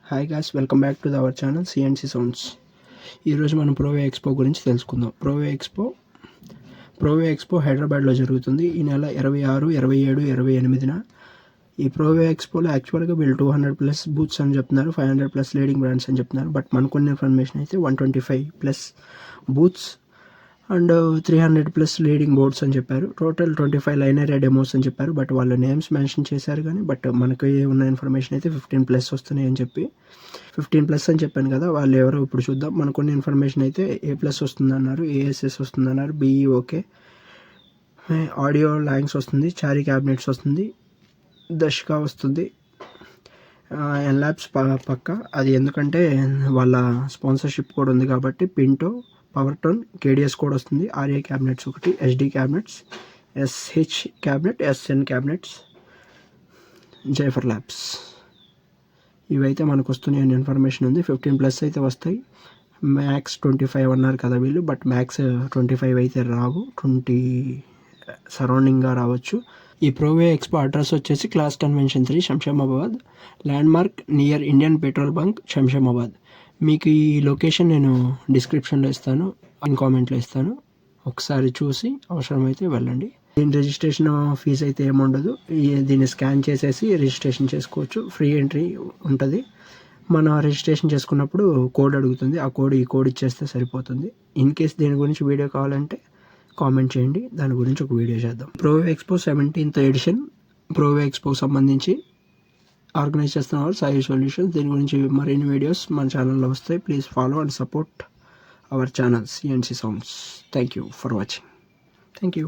Hi guys, welcome back to our channel CNC sounds. ఈరోజు మనం ప్రోవే expo గురించి తెలుసుకుందాం. ప్రోవే ఎక్స్పో హైదరాబాద్లో జరుగుతుంది. ఈ నెల 26, 27, 28న. ఈ ప్రోవే ఎక్స్పోలో యాక్చువల్గా వీళ్ళు 200+ బూత్స్ అని చెప్తున్నారు, 500+ లీడింగ్ బ్రాండ్స్ అని చెప్తున్నారు. బట్ మనకున్న ఇన్ఫర్మేషన్ అయితే 125+ బూత్స్ అండ్ 300+ లీడింగ్ బోర్డ్స్ అని చెప్పారు. టోటల్ 25 లైన్ ఏరియా డెమోస్ అని చెప్పారు. బట్ వాళ్ళు నేమ్స్ మెన్షన్ చేశారు కానీ బట్ మనకి ఉన్న ఇన్ఫర్మేషన్ అయితే 15+ వస్తున్నాయి అని చెప్పి 15+ అని చెప్పాను కదా, వాళ్ళు ఎవరో ఇప్పుడు చూద్దాం. మనకున్న ఇన్ఫర్మేషన్ అయితే A+ వస్తుందన్నారు, ASS వస్తుందన్నారు, BE okay, audio lines వస్తుంది, చారీ క్యాబినెట్స్ వస్తుంది, దష్కా వస్తుంది, ఎన్లాబ్స్ పక్క అది ఎందుకంటే వాళ్ళ స్పాన్సర్షిప్ కూడా ఉంది కాబట్టి. పింటో, పవర్ టోన్, KDS కూడా వస్తుంది, RA క్యాబినెట్స్ ఒకటి, SD cabinets, SH cabinet, SN cabinets, జైఫర్ ల్యాబ్స్, ఇవైతే మనకు వస్తున్నాయి అని ఇన్ఫర్మేషన్ ఉంది. 15+ అయితే వస్తాయి. మ్యాక్స్ 25 అన్నారు కదా వీళ్ళు, బట్ మ్యాక్స్ 25 అయితే రావు, 20 సరౌండింగ్గా రావచ్చు. ఈ ప్రోవే ఎక్స్పో అడ్రస్ వచ్చేసి class convention 3 Shamshabad, landmark near Indian petrol bunk Shamshabad. మీకు ఈ లొకేషన్ నేను డిస్క్రిప్షన్లో ఇస్తాను, కామెంట్లో ఇస్తాను, ఒకసారి చూసి అవసరమైతే వెళ్ళండి. దీని రిజిస్ట్రేషన్ ఫీజు అయితే ఏముండదు. దీన్ని స్కాన్ చేసేసి రిజిస్ట్రేషన్ చేసుకోవచ్చు, ఫ్రీ ఎంట్రీ ఉంటుంది. మనం రిజిస్ట్రేషన్ చేసుకున్నప్పుడు కోడ్ అడుగుతుంది, ఆ కోడ్ ఈ కోడ్ ఇచ్చేస్తే సరిపోతుంది. ఇన్ కేస్ దీని గురించి వీడియో కావాలంటే కామెంట్ చేయండి, దాని గురించి ఒక వీడియో చేద్దాం. ప్రోవే ఎక్స్పో 17th ఎడిషన్ ప్రోవే ఎక్స్పోకి సంబంధించి ఆర్గనైజ్ చేస్తున్నారు సాయి సొల్యూషన్స్. దీని గురించి మరిన్ని వీడియోస్ మన ఛానల్లో వస్తాయి. Please follow and support our channel CNC sounds. Thank you for watching. Thank you.